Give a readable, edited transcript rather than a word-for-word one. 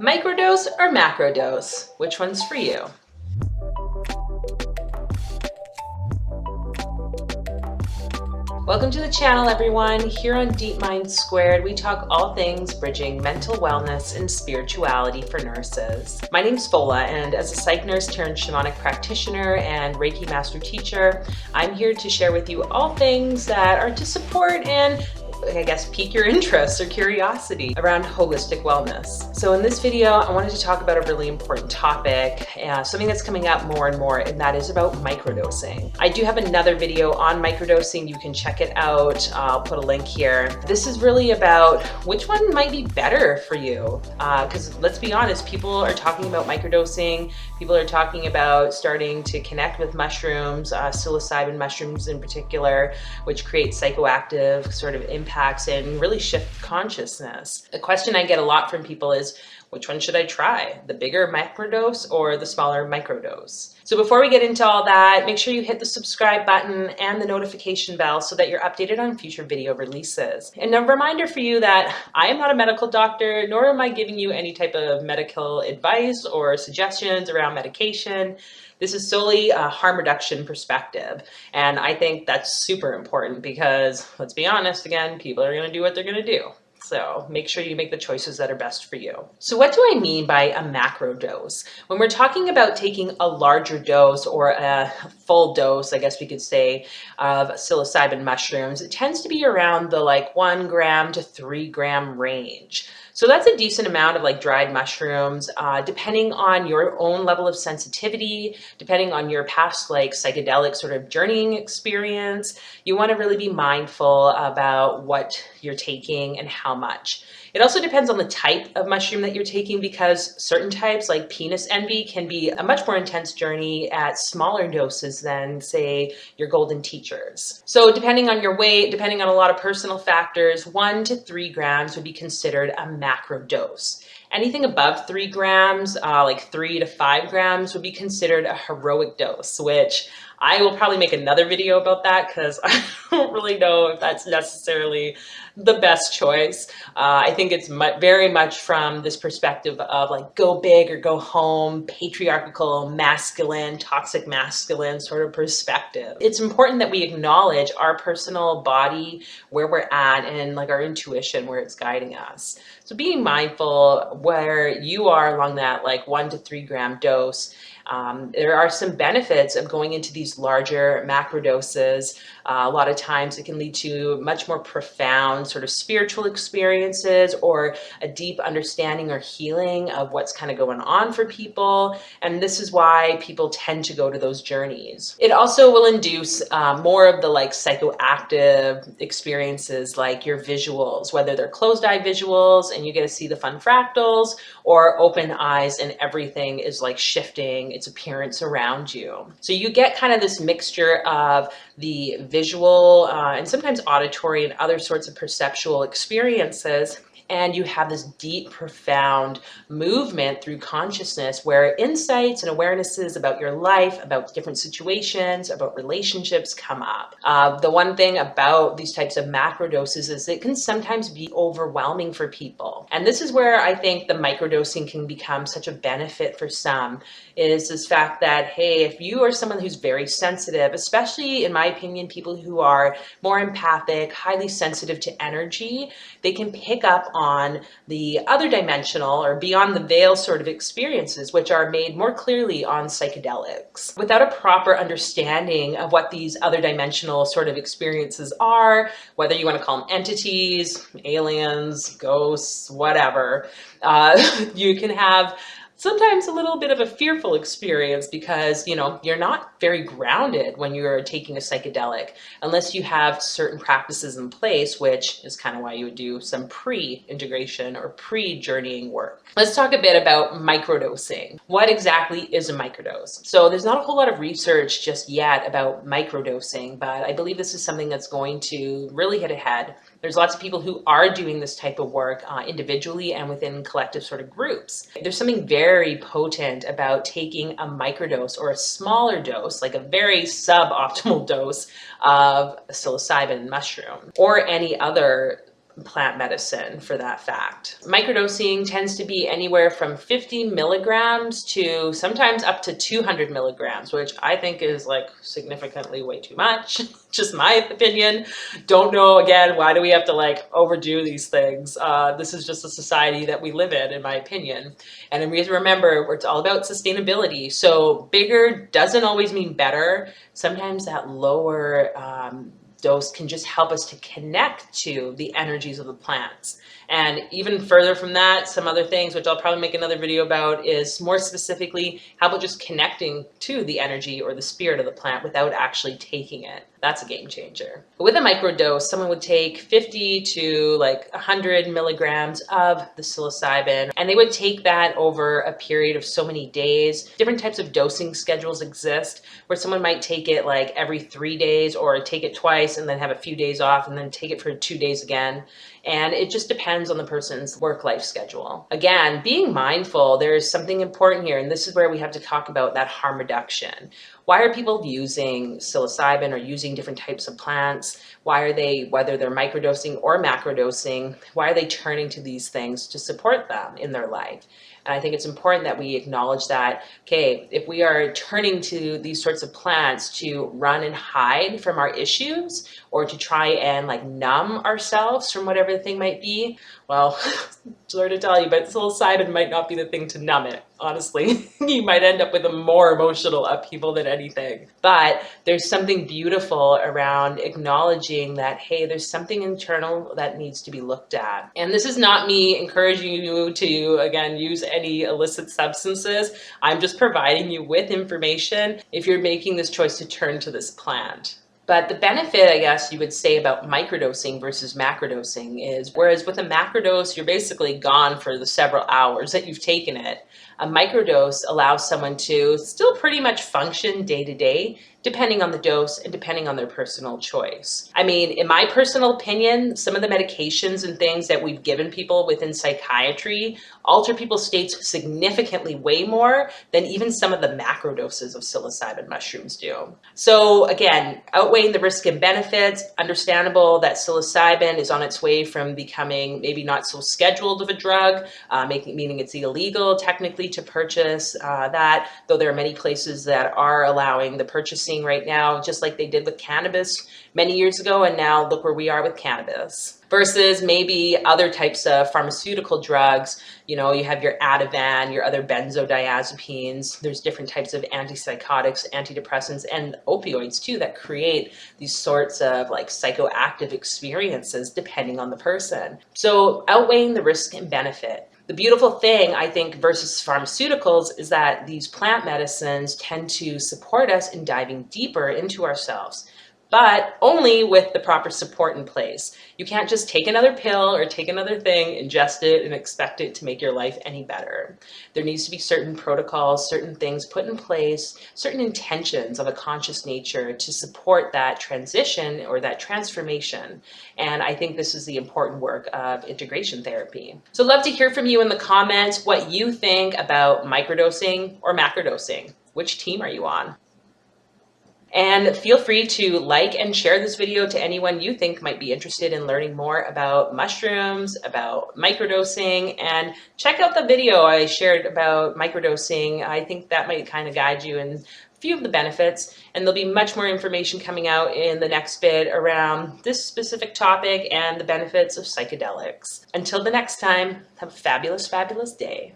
Microdose or macrodose? Which one's for you? Welcome to the channel, everyone. Here on Deep Mind Squared, we talk all things bridging mental wellness and spirituality for nurses. My name's Fola, and as a psych nurse turned shamanic practitioner and Reiki master teacher, I'm here to share with you all things that are to support and I guess pique your interest or curiosity around holistic wellness. So in this video, I wanted to talk about a really important topic, something that's coming up more and more, and that is about microdosing. I do have another video on microdosing. You can check it out. I'll put a link here. This is really about which one might be better for you. Because let's be honest, people are talking about microdosing. People are talking about starting to connect with mushrooms, psilocybin mushrooms in particular, which create psychoactive sort of impacts and really shift consciousness. A question I get a lot from people is, which one should I try? The bigger macrodose or the smaller microdose? So before we get into all that, make sure you hit the subscribe button and the notification bell so that you're updated on future video releases. And a reminder for you that I am not a medical doctor, nor am I giving you any type of medical advice or suggestions around medication. This is solely a harm reduction perspective. And I think that's super important because, let's be honest, again, people are going to do what they're going to do. So make sure you make the choices that are best for you. So what do I mean by a macro dose? When we're talking about taking a larger dose or a full dose, I guess we could say, of psilocybin mushrooms, it tends to be around the 1 gram to 3 gram range. So that's a decent amount of dried mushrooms, depending on your own level of sensitivity, depending on your past psychedelic sort of journeying experience. You want to really be mindful about what you're taking and how much. It also depends on the type of mushroom that you're taking, because certain types like penis envy can be a much more intense journey at smaller doses than, say, your golden teachers. So depending on your weight, depending on a lot of personal factors, 1 to 3 grams would be considered a macro dose. Anything above 3 grams, like 3 to 5 grams, would be considered a heroic dose, which I will probably make another video about that because I don't really know if that's necessarily the best choice. I think it's very much from this perspective of go big or go home, patriarchal, masculine, toxic masculine sort of perspective. It's important that we acknowledge our personal body, where we're at, and our intuition, where it's guiding us. So being mindful where you are along that 1 to 3 gram dose. There are some benefits of going into these larger macro doses. A lot of times it can lead to much more profound sort of spiritual experiences or a deep understanding or healing of what's kind of going on for people. And this is why people tend to go to those journeys. It also will induce more of the psychoactive experiences, like your visuals, whether they're closed eye visuals and you get to see the fun fractals, or open eyes and everything is shifting its appearance around you. So you get kind of this mixture of the visual and sometimes auditory and other sorts of perceptual experiences. And you have this deep, profound movement through consciousness where insights and awarenesses about your life, about different situations, about relationships come up. The one thing about these types of macro doses is it can sometimes be overwhelming for people. And this is where I think the microdosing can become such a benefit for some, is this fact that, hey, if you are someone who's very sensitive, especially in my opinion, people who are more empathic, highly sensitive to energy, they can pick up on the other dimensional or beyond the veil sort of experiences, which are made more clearly on psychedelics. Without a proper understanding of what these other dimensional sort of experiences are, whether you want to call them entities, aliens, ghosts, whatever, you can have sometimes a little bit of a fearful experience because, you're not very grounded when you're taking a psychedelic unless you have certain practices in place, which is kind of why you would do some pre-integration or pre-journeying work. Let's talk a bit about microdosing. What exactly is a microdose? So there's not a whole lot of research just yet about microdosing, but I believe this is something that's going to really hit ahead. There's lots of people who are doing this type of work individually and within collective sort of groups. There's something very potent about taking a microdose or a smaller dose, like a very suboptimal dose of psilocybin mushroom or any other plant medicine for that fact. Microdosing tends to be anywhere from 50 milligrams to sometimes up to 200 milligrams, which I think is like significantly way too much. Just my opinion. Don't know, again, why do we have to like overdo these things? This is just a society that we live in my opinion. And we have to remember, it's all about sustainability. So bigger doesn't always mean better. Sometimes that lower dose can just help us to connect to the energies of the plants. And even further from that, some other things, which I'll probably make another video about, is more specifically, how about just connecting to the energy or the spirit of the plant without actually taking it? That's a game changer. But with a microdose, someone would take 50 to like 100 milligrams of the psilocybin, and they would take that over a period of so many days. Different types of dosing schedules exist where someone might take it like every 3 days, or take it twice and then have a few days off and then take it for 2 days again. And it just depends on the person's work-life schedule. Again, being mindful, there's something important here, and this is where we have to talk about that harm reduction. Why are people using psilocybin or using different types of plants? Why are they, whether they're microdosing or macrodosing, why are they turning to these things to support them in their life? And I think it's important that we acknowledge that, okay, if we are turning to these sorts of plants to run and hide from our issues, or to try and like numb ourselves from whatever the thing might be, well, sorry to tell you, but psilocybin might not be the thing to numb it, honestly. You might end up with a more emotional upheaval than anything. But there's something beautiful around acknowledging that, hey, there's something internal that needs to be looked at. And this is not me encouraging you to, again, use any illicit substances. I'm just providing you with information if you're making this choice to turn to this plant. But the benefit, I guess you would say, about microdosing versus macrodosing is, whereas with a macrodose, you're basically gone for the several hours that you've taken it, a microdose allows someone to still pretty much function day to day, depending on the dose and depending on their personal choice. I mean, in my personal opinion, some of the medications and things that we've given people within psychiatry alter people's states significantly way more than even some of the macro doses of psilocybin mushrooms do. So again, outweighing the risk and benefits, understandable that psilocybin is on its way from becoming maybe not so scheduled of a drug, meaning it's illegal technically to purchase that, though there are many places that are allowing the purchasing right now, just like they did with cannabis many years ago, and now look where we are with cannabis. Versus maybe other types of pharmaceutical drugs, you know, you have your Ativan, your other benzodiazepines, there's different types of antipsychotics, antidepressants, and opioids too that create these sorts of like psychoactive experiences depending on the person. So outweighing the risk and benefit. The beautiful thing, I think, versus pharmaceuticals is that these plant medicines tend to support us in diving deeper into ourselves, but only with the proper support in place. You can't just take another pill or take another thing, ingest it, and expect it to make your life any better. There needs to be certain protocols, certain things put in place, certain intentions of a conscious nature to support that transition or that transformation. And I think this is the important work of integration therapy. So I'd love to hear from you in the comments what you think about microdosing or macrodosing. Which team are you on? And feel free to like and share this video to anyone you think might be interested in learning more about mushrooms, about microdosing, and check out the video I shared about microdosing. I think that might kind of guide you in a few of the benefits, and there'll be much more information coming out in the next bit around this specific topic and the benefits of psychedelics. Until the next time, have a fabulous, fabulous day.